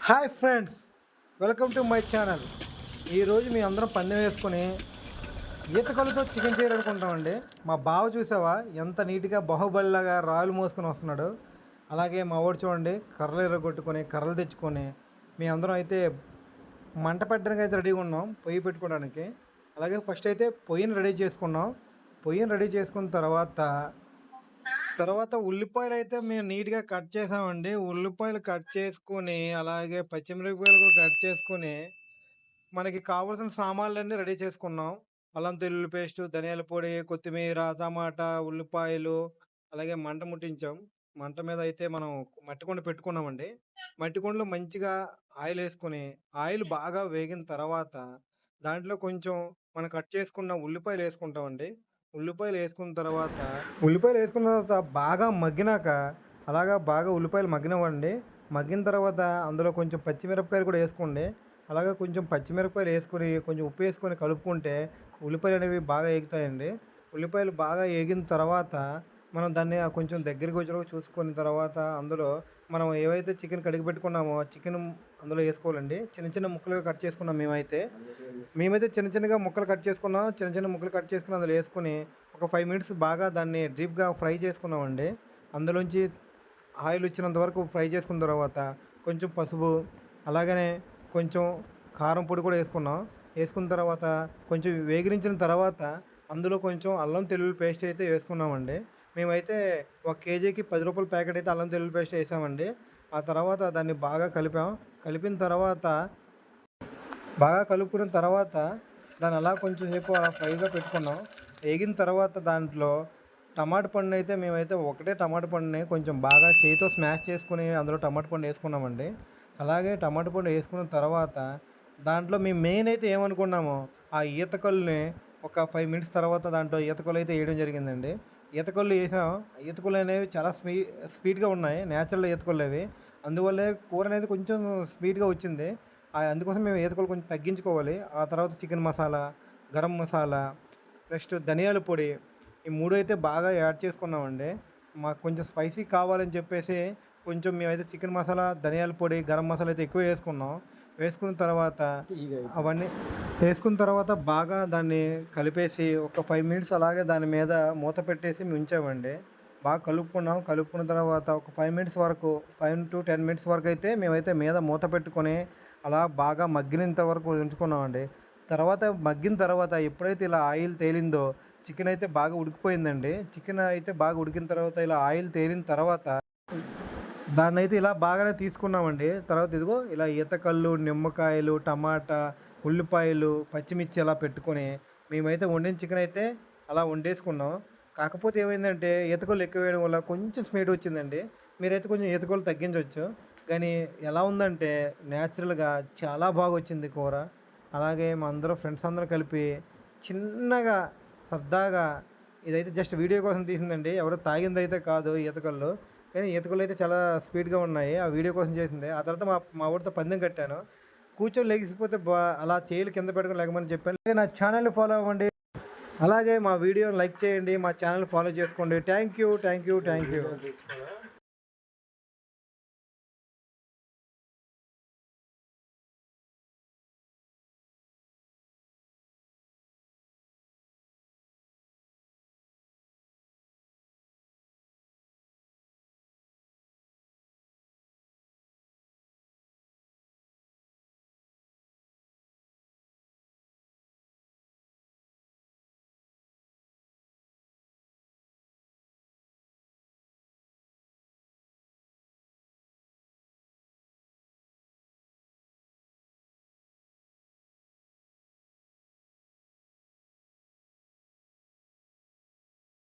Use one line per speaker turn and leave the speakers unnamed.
Hi friends, welcome to my channel. ఈరోజు మీ అందరం పందెం వేసుకొని ఈతకలతో చికెన్ చేయాలనుకుంటామండి. మా బావ చూసావా ఎంత నీట్గా బాహుబలిలాగా రాయలు మోసుకొని వస్తున్నాడు. అలాగే మా వాడు చూడండి కర్రలు ఎరగొట్టుకొని కర్రలు తెచ్చుకొని మీ అందరం అయితే మంట పెట్టడానికి అయితే రెడీగా ఉన్నాం, పొయ్యి పెట్టుకోవడానికి. అలాగే ఫస్ట్ అయితే పొయ్యిని రెడీ చేసుకున్నాం. పొయ్యిని రెడీ చేసుకున్న తర్వాత ఉల్లిపాయలు అయితే మేము నీట్గా కట్ చేసామండి. ఉల్లిపాయలు కట్ చేసుకొని అలాగే పచ్చిమిరపకాయలు కూడా కట్ చేసుకొని మనకి కావాల్సిన సామాన్లన్నీ రెడీ చేసుకున్నాం. అల్లం తెల్లుల్లి పేస్టు, ధనియాల పొడి, కొత్తిమీర, టమాటా, ఉల్లిపాయలు, అలాగే మంట ముట్టించాం. మంట మీద అయితే మనం మట్టి కుండ పెట్టుకున్నామండి. మట్టి కుండలో మంచిగా ఆయిల్ వేసుకొని ఆయిల్ బాగా వేగిన తర్వాత దాంట్లో కొంచెం మనం కట్ చేసుకున్న ఉల్లిపాయలు వేసుకుంటామండి. ఉల్లిపాయలు వేసుకున్న తర్వాత బాగా మగ్గినాక బాగా ఉల్లిపాయలు మగ్గినవ్వండి. మగ్గిన తర్వాత అందులో కొంచెం పచ్చిమిరపకాయలు కూడా వేసుకోండి. అలాగే కొంచెం పచ్చిమిరపకాయలు వేసుకొని కొంచెం ఉప్పు వేసుకొని కలుపుకుంటే ఉల్లిపాయలు అనేవి బాగా ఏగుతాయండి. ఉల్లిపాయలు బాగా ఏగిన తర్వాత మనం దాన్ని కొంచెం దగ్గరికి వచ్చేలోపు చూసుకున్న తర్వాత అందులో మనం ఏవైతే చికెన్ కడిగి పెట్టుకున్నామో చికెన్ అందులో వేసుకోవాలండి. చిన్న చిన్న ముక్కలుగా కట్ చేసుకున్నాం. మేమైతే చిన్న చిన్నగా ముక్కలు కట్ చేసుకున్నాం. చిన్న చిన్న ముక్కలు కట్ చేసుకుని అందులో వేసుకొని ఒక 5 మినిట్స్ బాగా దాన్ని డీప్గా ఫ్రై చేసుకున్నామండి. అందులోంచి ఆయిల్ వచ్చినంత వరకు ఫ్రై చేసుకున్న తర్వాత కొంచెం పసుపు, అలాగనే కొంచెం కారం పొడి కూడా వేసుకున్న తర్వాత కొంచెం వేగించిన తర్వాత అందులో కొంచెం అల్లం తెల్లుల్లి పేస్ట్ అయితే వేసుకున్నామండి. మేమైతే 1 కేజీకి 10 రూపాయల ప్యాకెట్ అయితే అల్లం తెల్లుల్లి పేస్ట్ వేసామండి. ఆ తర్వాత దాన్ని బాగా కలిపిన తర్వాత బాగా కలుపుకున్న తర్వాత దాన్ని అలా కొంచెం సేపు అలా ఫ్రైగా పెట్టుకున్నాం. వేగిన తర్వాత దాంట్లో టమాటా పండుని అయితే మేమైతే ఒకటే టమాటా పండుని కొంచెం బాగా చేతితో స్మాష్ చేసుకుని అందులో టమాటా పండు వేసుకున్నామండి. అలాగే టమాటా పండు వేసుకున్న తర్వాత దాంట్లో మేము మెయిన్ అయితే ఏమనుకున్నామో ఆ ఈతకల్లుని ఒక 5 మినిట్స్ తర్వాత దాంట్లో ఈతకల్లు అయితే వేయడం జరిగిందండి. ఈతకల్లు వేసాం. ఈతకల్లు అనేవి చాలా స్వీట్గా ఉన్నాయి, నేచురల్ ఈతకల్లు అవి. అందువల్లే కూర అనేది కొంచెం స్వీట్గా వచ్చింది. అందుకోసం మేము ఈతకల్లు కొంచెం తగ్గించుకోవాలి. ఆ తర్వాత చికెన్ మసాలా, గరం మసాలా, నెక్స్ట్ ధనియాల పొడి, ఈ 3 అయితే బాగా యాడ్ చేసుకున్నామండి. మాకు కొంచెం స్పైసీ కావాలని చెప్పేసి కొంచెం మేమైతే చికెన్ మసాలా, ధనియాల పొడి, గరం మసాలా అయితే ఎక్కువ వేసుకున్నాం. వేసుకున్న తర్వాత అవన్నీ వేసుకున్న తర్వాత బాగా దాన్ని కలిపేసి ఒక 5 మినిట్స్ అలాగే దాని మీద మూత పెట్టేసి మేము ఉంచామండి. బాగా కలుపుకున్న తర్వాత ఒక 5 మినిట్స్ వరకు 5 to 10 మినిట్స్ వరకు అయితే మేమైతే మీద మూత పెట్టుకొని అలా బాగా మగ్గినంత వరకు ఉంచుకున్నామండి. తర్వాత మగ్గిన తర్వాత ఎప్పుడైతే ఇలా ఆయిల్ తేలిందో చికెన్ అయితే బాగా ఉడికిపోయిందండి. చికెన్ అయితే బాగా ఉడికిన తర్వాత ఇలా ఆయిల్ తేలిన తర్వాత దాన్నైతే ఇలా బాగానే తీసుకున్నామండి. తర్వాత ఇదిగో ఇలా ఈతకల్లు, నిమ్మకాయలు, టమాటా, ఉల్లిపాయలు, పచ్చిమిర్చి అలా పెట్టుకొని మేమైతే వండిన చికెన్ అయితే అలా వండేసుకున్నాం. కాకపోతే ఏమైందంటే ఈతకల్లు ఎక్కువ వేయడం వల్ల కొంచెం స్వీట్ వచ్చిందండి. మీరైతే కొంచెం ఈతకల్లు తగ్గించవచ్చు. కానీ ఎలా ఉందంటే న్యాచురల్గా చాలా బాగా వచ్చింది కూర. అలాగే మా అందరూ ఫ్రెండ్స్ అందరూ కలిపి చిన్నగా సరదాగా ఇదైతే జస్ట్ వీడియో కోసం తీసిందండి. ఎవరో తాగిందైతే కాదు ఈతకల్లు. కానీ ఈతకల్లు అయితే చాలా స్పీడ్గా ఉన్నాయి. ఆ వీడియో కోసం చేసింది. ఆ తర్వాత మా ఊరితో పందెం కట్టాను. కూర్చొని లెగిసిపోతే అలా చేయలు కింద పెట్టుకొని లెగమని చెప్పాను. అలాగే నా ఛానల్ని ఫాలో అవ్వండి. అలాగే మా వీడియోని లైక్ చేయండి, మా ఛానల్ ఫాలో చేసుకోండి. Thank you.